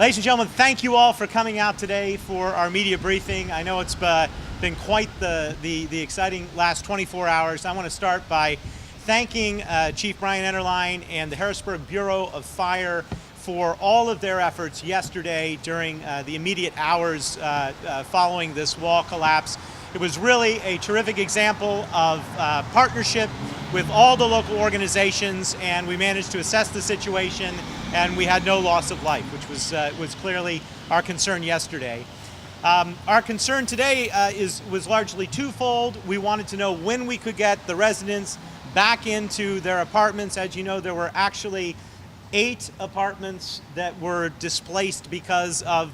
Ladies and gentlemen, thank you all for coming out today for our media briefing. I know it's been quite the exciting last 24 hours. I want to start by thanking Chief Brian Enterline and the Harrisburg Bureau of Fire for all of their efforts yesterday during the immediate hours following this wall collapse. It was really a terrific example of partnership with all the local organizations, and we managed to assess the situation, and we had no loss of life, which was clearly our concern yesterday. Our concern today was largely twofold. We wanted to know when we could get the residents back into their apartments. As you know, there were actually 8 apartments that were displaced because of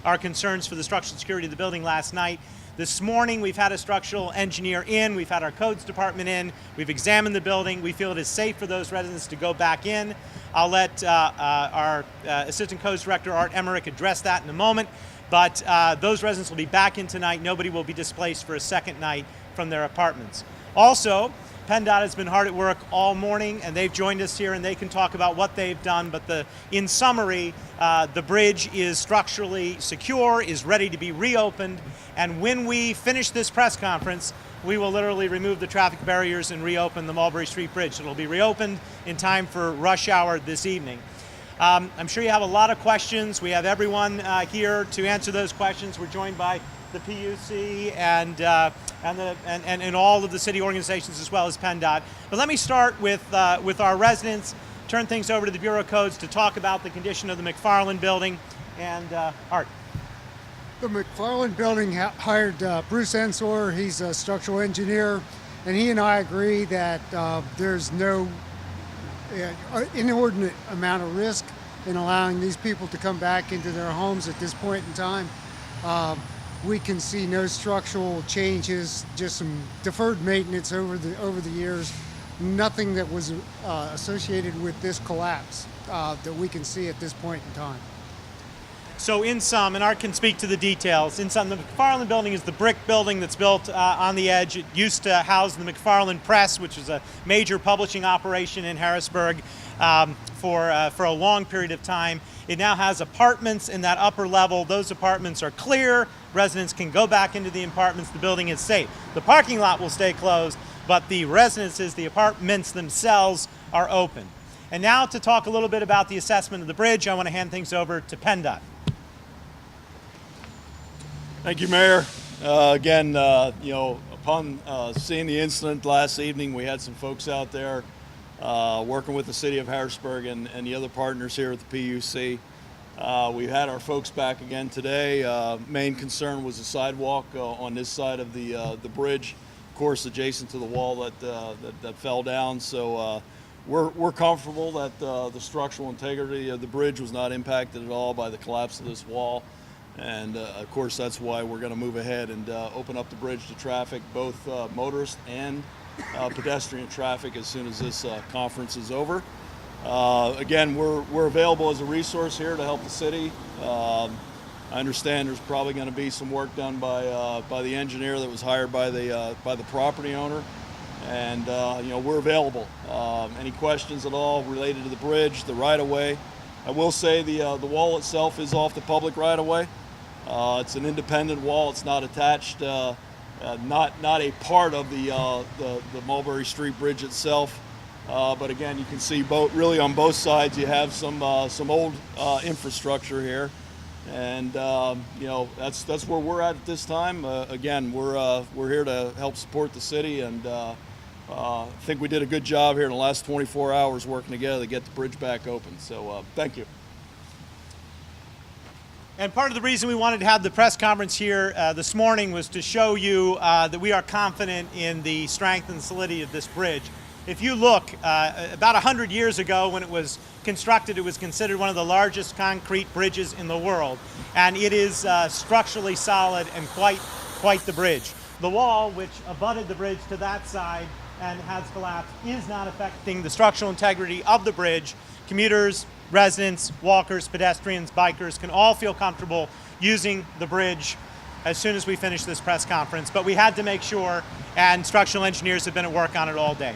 our concerns for the structural security of the building last night. This morning, we've had a structural engineer in, we've had our codes department in, we've examined the building. We feel it is safe for those residents to go back in. I'll let our Assistant Codes Director, Art Emmerich, address that in a moment. But those residents will be back in tonight. Nobody will be displaced for a second night from their apartments. Also, PennDOT has been hard at work all morning, and they've joined us here, and they can talk about what they've done. But in summary, the bridge is structurally secure, is ready to be reopened, and when we finish this press conference, we will literally remove the traffic barriers and reopen the Mulberry Street Bridge. It'll be reopened in time for rush hour this evening. I'm sure you have a lot of questions. We have everyone here to answer those questions. We're joined by the PUC and all of the city organizations, as well as PennDOT. But let me start with our residents, turn things over to the Bureau of Codes to talk about the condition of the McFarland building. And Art. The McFarland building hired Bruce Ensor. He's a structural engineer, and he and I agree that there's no inordinate amount of risk in allowing these people to come back into their homes at this point in time. We can see no structural changes, just some deferred maintenance over the years. Nothing that was associated with this collapse that we can see at this point in time. So in sum, and Art can speak to the details, in sum, the McFarland building is the brick building that's built on the edge. It used to house the McFarland Press, which is a major publishing operation in Harrisburg for a long period of time. It now has apartments in that upper level. Those apartments are clear. Residents can go back into the apartments. The building is safe. The parking lot will stay closed, but the residences, the apartments themselves, are open. And now to talk a little bit about the assessment of the bridge, I want to hand things over to PennDOT. Thank you, Mayor. Again, upon seeing the incident last evening, we had some folks out there working with the city of Harrisburg and the other partners here at the PUC. We've had our folks back again today. Main concern was the sidewalk on this side of the bridge, of course, adjacent to the wall that fell down. So we're comfortable that the structural integrity of the bridge was not impacted at all by the collapse of this wall. And of course, that's why we're going to move ahead and open up the bridge to traffic, both motorist and pedestrian traffic, as soon as this conference is over. Again, we're available as a resource here to help the city. I understand there's probably going to be some work done by the engineer that was hired by the property owner, and we're available. Any questions at all related to the bridge, the right-of-way? I will say the wall itself is off the public right-of-way. It's an independent wall. It's not attached, not a part of the Mulberry Street Bridge itself. But again, you can see really on both sides you have some old infrastructure here, and that's where we're at this time. Again, we're here to help support the city, and I think we did a good job here in the last 24 hours working together to get the bridge back open. So thank you. And part of the reason we wanted to have the press conference here this morning was to show you that we are confident in the strength and solidity of this bridge. If you look, about 100 years ago when it was constructed, it was considered one of the largest concrete bridges in the world. And it is structurally solid and quite the bridge. The wall, which abutted the bridge to that side and has collapsed, is not affecting the structural integrity of the bridge. Commuters, residents, walkers, pedestrians, bikers can all feel comfortable using the bridge as soon as we finish this press conference. But we had to make sure, and structural engineers have been at work on it all day.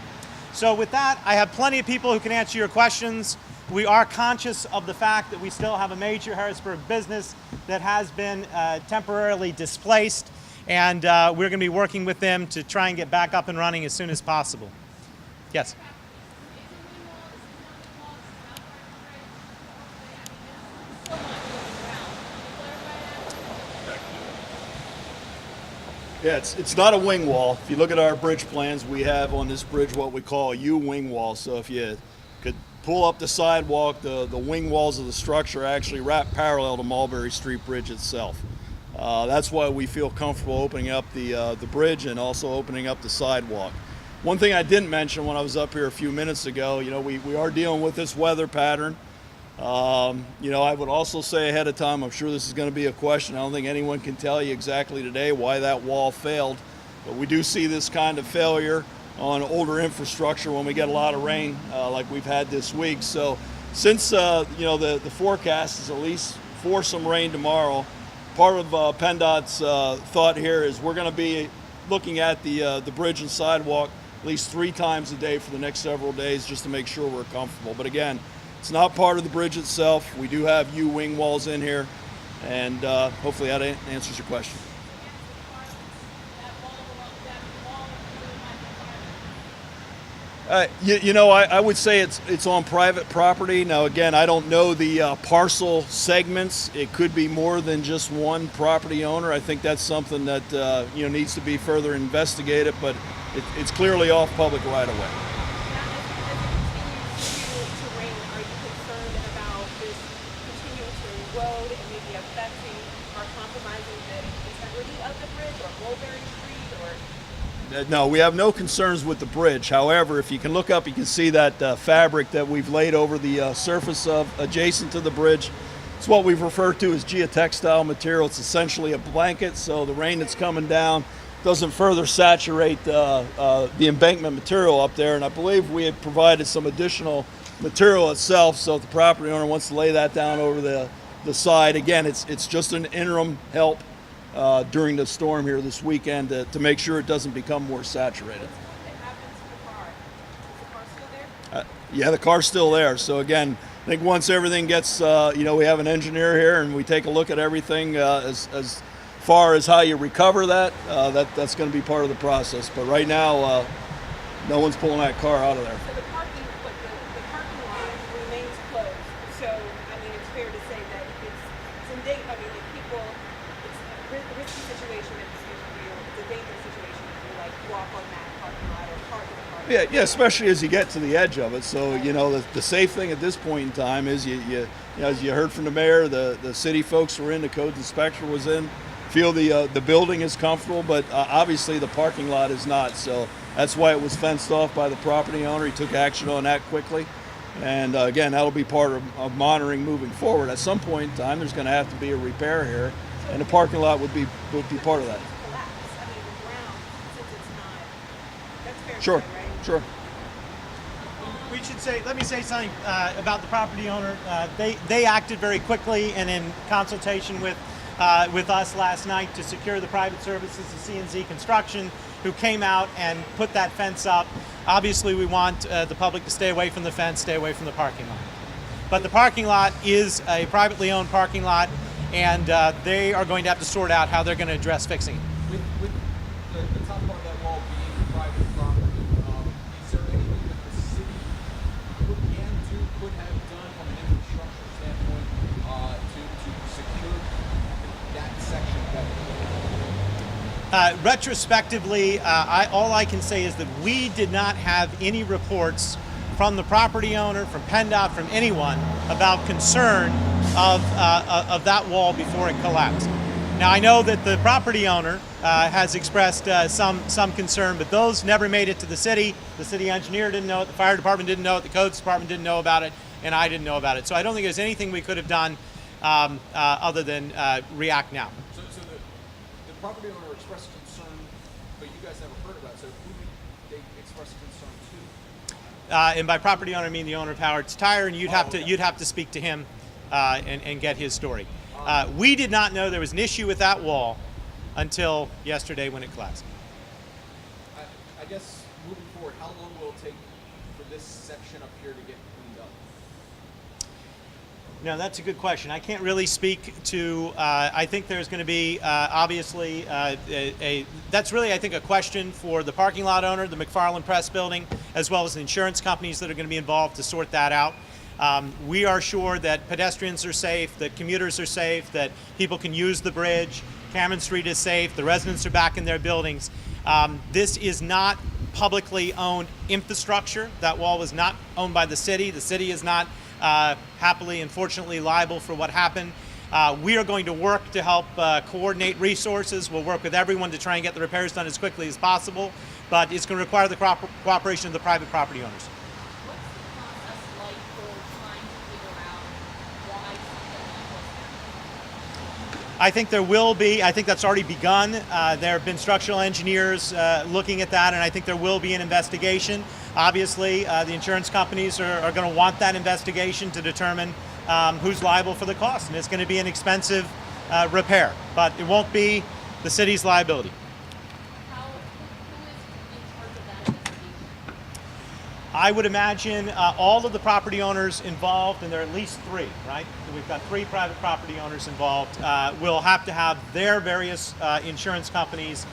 So with that, I have plenty of people who can answer your questions. we are conscious of the fact that we still have a major Harrisburg business that has been temporarily displaced, and we're going to be working with them to try and get back up and running as soon as possible. Yes? Yeah, it's not a wing wall. If you look at our bridge plans, we have on this bridge what we call a U-wing wall. So if you could pull up the sidewalk, the wing walls of the structure actually wrap parallel to Mulberry Street Bridge itself. That's why we feel comfortable opening up the bridge and also opening up the sidewalk. One thing I didn't mention when I was up here a few minutes ago, we are dealing with this weather pattern. I would also say ahead of time, I'm sure this is going to be a question. I don't think anyone can tell you exactly today why that wall failed, but we do see this kind of failure on older infrastructure when we get a lot of rain like we've had this week. So since the forecast is at least for some rain tomorrow, part of PennDOT's thought here is we're going to be looking at the bridge and sidewalk at least 3 times a day for the next several days just to make sure we're comfortable. But again, it's not part of the bridge itself. We do have U-wing walls in here, and hopefully that answers your question. I would say it's on private property. Now, again, I don't know the parcel segments. It could be more than just one property owner. I think that's something that needs to be further investigated, but it's clearly off public right of way. Road and maybe affecting or compromising the integrity of the bridge or Mulberry Street? Or no, we have no concerns with the bridge. However, if you can look up, you can see that fabric that we've laid over the surface of adjacent to the bridge. It's what we've referred to as geotextile material. It's essentially a blanket, so the rain that's coming down doesn't further saturate the embankment material up there. And I believe we had provided some additional material itself, so if the property owner wants to lay that down over the side. Again, it's just an interim help during the storm here this weekend to make sure it doesn't become more saturated. What happened to the car? Is the car still there? Yeah, the car's still there. So again, I think once everything gets, we have an engineer here and we take a look at everything as far as how you recover that's going to be part of the process. But right now, no one's pulling that car out of there. So the parking lot remains closed. So, I mean, it's fair to say that it's in danger. I mean, if people, it's a risky situation if it's a dangerous situation if you like walk on that parking lot or park in the parking lot. Yeah, especially as you get to the edge of it. So, the safe thing at this point in time is as you heard from the mayor, the city folks were in, the codes inspector was in, feel the building is comfortable, but obviously the parking lot is not. So that's why it was fenced off by the property owner. He took action on that quickly. And again, that'll be part of monitoring moving forward. At some point in time, there's going to have to be a repair here, and the parking lot would be part of that. Collapse. I mean, the ground, since it's not. That's fair Sure, to say, right? sure. Let me say something about the property owner. They acted very quickly and in consultation with us last night to secure the private services of C&Z Construction, who came out and put that fence up. Obviously, we want the public to stay away from the fence, stay away from the parking lot. But the parking lot is a privately owned parking lot, and they are going to have to sort out how they're going to address fixing it. With the top part of that wall being private property, is there anything that the city could have done from an infrastructure standpoint to secure that section better? Retrospectively, all I can say is that we did not have any reports from the property owner, from PennDOT, from anyone about concern of that wall before it collapsed. Now, I know that the property owner has expressed some concern, but those never made it to the city. The city engineer didn't know it, the fire department didn't know it, the codes department didn't know about it, and I didn't know about it. So I don't think there's anything we could have done other than react now. So the property owner expressed concern, but you guys never heard about it. So who did they express concern to? And by property owner, I mean the owner of Howard's Tire, and you'd have to speak to him and get his story. We did not know there was an issue with that wall until yesterday when it collapsed. I guess moving forward, how long will it take for this section up here to get cleaned up? No, that's a good question. I can't really speak to. I think there's going to be obviously that's really, I think, a question for the parking lot owner, the McFarland Press Building, as well as the insurance companies that are going to be involved to sort that out. We are sure that pedestrians are safe, that commuters are safe, that people can use the bridge. Cameron Street is safe. The residents are back in their buildings. This is not publicly owned infrastructure. That wall was not owned by the city. The city is not happily and fortunately liable for what happened. We are going to work to help coordinate resources. We'll work with everyone to try and get the repairs done as quickly as possible, but it's going to require the cooperation of the private property owners. What's the process like for trying to figure out why something like this happened? I think there will be. I think that's already begun. There have been structural engineers looking at that, and I think there will be an investigation. Obviously, the insurance companies are going to want that investigation to determine who's liable for the cost, and it's going to be an expensive repair, but it won't be the city's liability. Who is in charge of that investigation? I would imagine all of the property owners involved, and there are at least three, right? We've got three private property owners involved. Will have to have their various insurance companies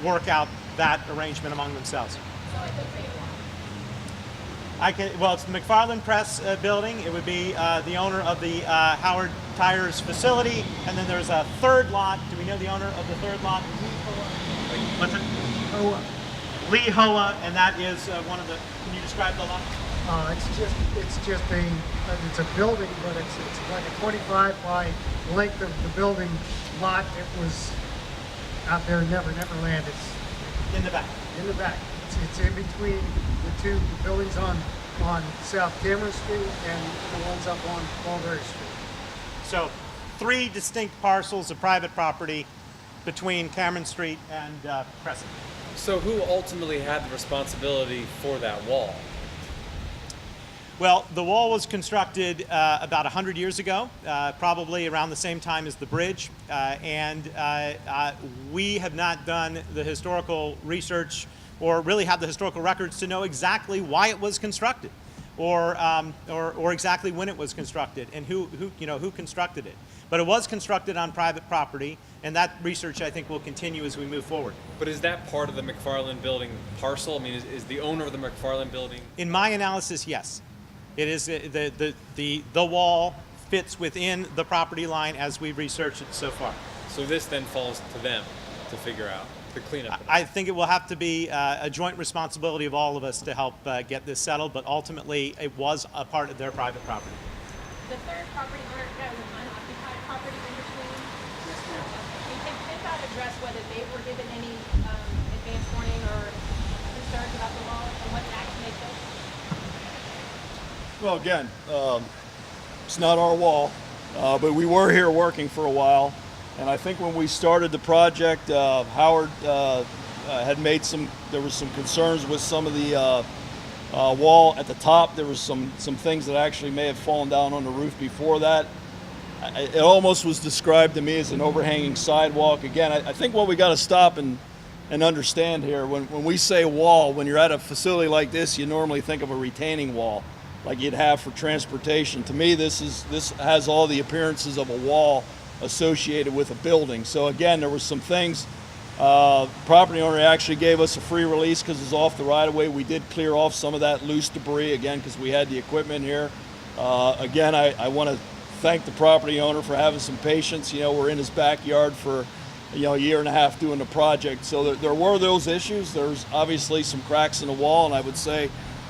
work out that arrangement among themselves. So I could say one. Well, it's the McFarland Press Building. It would be the owner of the Howard Tires facility, and then there's a third lot. Do we know the owner of the third lot? What's it? Oh, Lee Hoa, and that is one of the. Can you describe the lot? it's a building, but it's like a 25 by length of the building lot that was out there in Neverland. It's In the back. in the back. It's in between the two buildings on South Cameron Street and the ones up on Mulberry Street. So, three distinct parcels of private property between Cameron Street and Crescent. So who ultimately had the responsibility for that wall? Well, the wall was constructed about 100 years ago, probably around the same time as the bridge, and we have not done the historical research or really have the historical records to know exactly why it was constructed, or exactly when it was constructed and who constructed it. But it was constructed on private property, and that research, I think, will continue as we move forward. But is that part of the McFarland building parcel? I mean, is the owner of the McFarland building? In my analysis, yes. It is the wall fits within the property line as we've researched it so far. So this then falls to them to figure out, to clean up. I think it will have to be a joint responsibility of all of us to help get this settled, but ultimately it was a part of their private property. The third property owner, that was an unoccupied property in between. Did that address whether they were given any advance warning or concerns about the wall and what action they took? Well, again, it's not our wall, but we were here working for a while. And I think when we started the project, Howard had made there was some concerns with some of the wall at the top. There was some things that actually may have fallen down on the roof before that. It almost was described to me as an overhanging sidewalk. Again, I think what we got to stop and understand here, when we say wall, when you're at a facility like this, you normally think of a retaining wall like you'd have for transportation. To me, this has all the appearances of a wall associated with a building. So again, there were some things. Property owner actually gave us a free release because it's off the right of way. We did clear off some of that loose debris again because we had the equipment here. Again, I want to thank the property owner for having some patience. We're in his backyard for a year and a half doing the project. So there were those issues. There's obviously some cracks in the wall, and I would say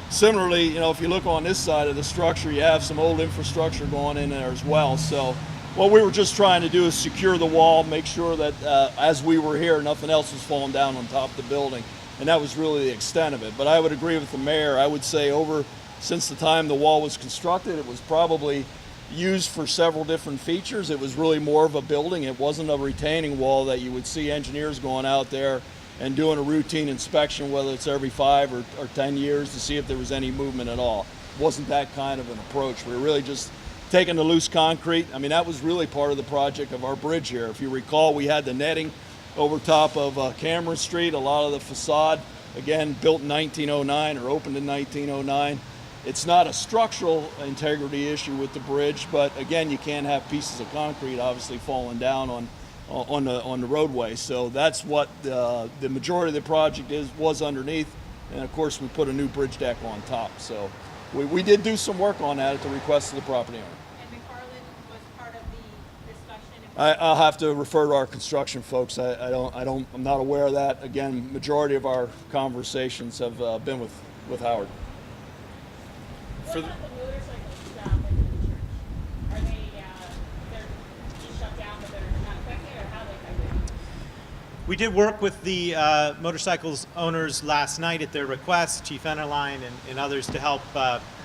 similarly, if you look on this side of the structure, you have some old infrastructure going in there as well. So what we were just trying to do is secure the wall, make sure that as we were here, nothing else was falling down on top of the building. And that was really the extent of it. But I would agree with the mayor. I would say since the time the wall was constructed, it was probably used for several different features. It was really more of a building. It wasn't a retaining wall that you would see engineers going out there and doing a routine inspection, whether it's every 5 or 10 years, to see if there was any movement at all. It wasn't that kind of an approach. We were really just taking the loose concrete. I mean, that was really part of the project of our bridge here. If you recall, we had the netting over top of Cameron Street. A lot of the facade, again, built in 1909 or opened in 1909. It's not a structural integrity issue with the bridge, but again, you can't have pieces of concrete obviously falling down on the roadway. So that's what the majority of the project was underneath, and of course we put a new bridge deck on top. So we did do some work on that at the request of the property owner. And McFarland was part of the discussion. I'll have to refer to our construction folks. I'm not aware of that. Again, majority of our conversations have been with Howard. What about the motorcycle shop at the church? Are they, they're just shut down, but they're not affected, or how are they affected? We did work with the motorcycles owners last night at their request, Chief Enterline and others, to help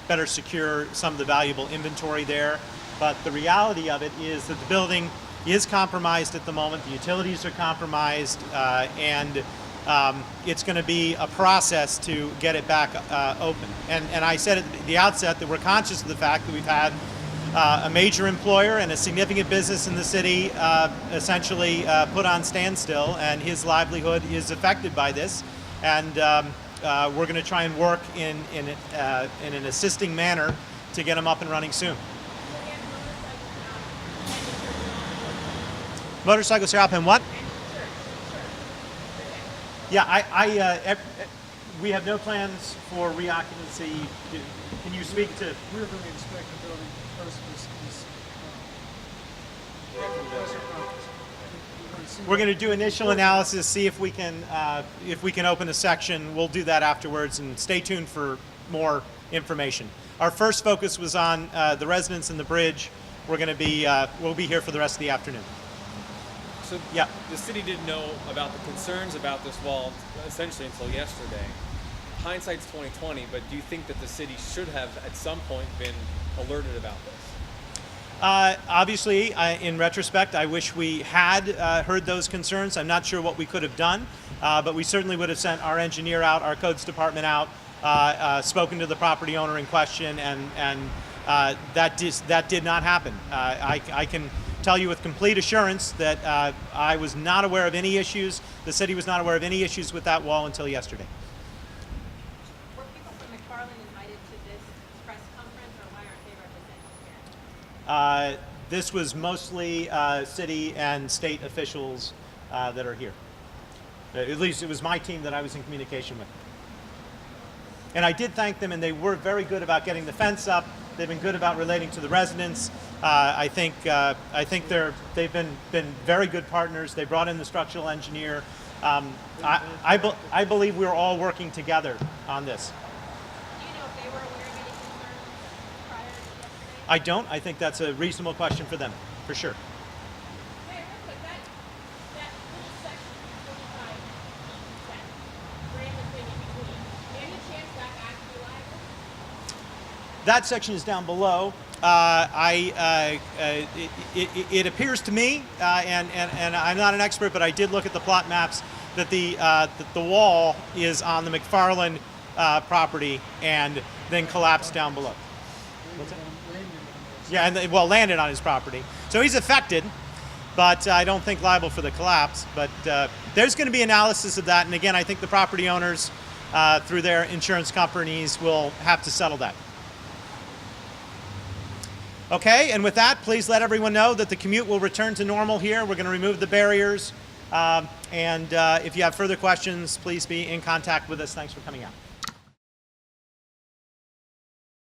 better secure some of the valuable inventory there. But the reality of it is that the building is compromised at the moment. The utilities are compromised, and it's going to be a process to get it back open. And I said at the outset that we're conscious of the fact that we've had a major employer and a significant business in the city essentially put on standstill, and his livelihood is affected by this. And we're going to try and work in an assisting manner to get him up and running soon. Motorcycle shop and what? Yeah, we have no plans for reoccupancy. Can you speak to? We're going to inspect the building first. We're going to do initial analysis, see if we can open a section. We'll do that afterwards, and stay tuned for more information. Our first focus was on the residents and the bridge. We're going to be we'll be here for the rest of the afternoon. So Yeah. the city didn't know about the concerns about this wall essentially until yesterday. Hindsight's 2020, but do you think that the city should have at some point been alerted about this? Obviously, in retrospect, I wish we had heard those concerns. I'm not sure what we could have done, but we certainly would have sent our engineer out, our codes department out, spoken to the property owner in question, and that did not happen. I can tell you with complete assurance that I was not aware of any issues. The city was not aware of any issues with that wall until yesterday. Were people from McFarland invited to this press conference, or why aren't they represented here? This was mostly city and state officials that are here. At least it was my team that I was in communication with. And I did thank them, and they were very good about getting the fence up. They've been good about relating to the residents. I think they've been very good partners. They brought in the structural engineer. I believe we're all working together on this. Do you know if they were aware of any concerns prior to yesterday? I don't. I think that's a reasonable question for them, for sure. Wait, real quick, that little section, 45, that random thing in between, any chance that actually liable? That section is down below. It appears to me, and I'm not an expert, but I did look at the plot maps, that the wall is on the McFarland property and then collapsed down below. Yeah, and landed on his property. So he's affected, but I don't think liable for the collapse. But there's going to be analysis of that, and again, I think the property owners, through their insurance companies, will have to settle that. Okay, and with that, please let everyone know that the commute will return to normal here. We're going to remove the barriers. And if you have further questions, please be in contact with us. Thanks for coming out.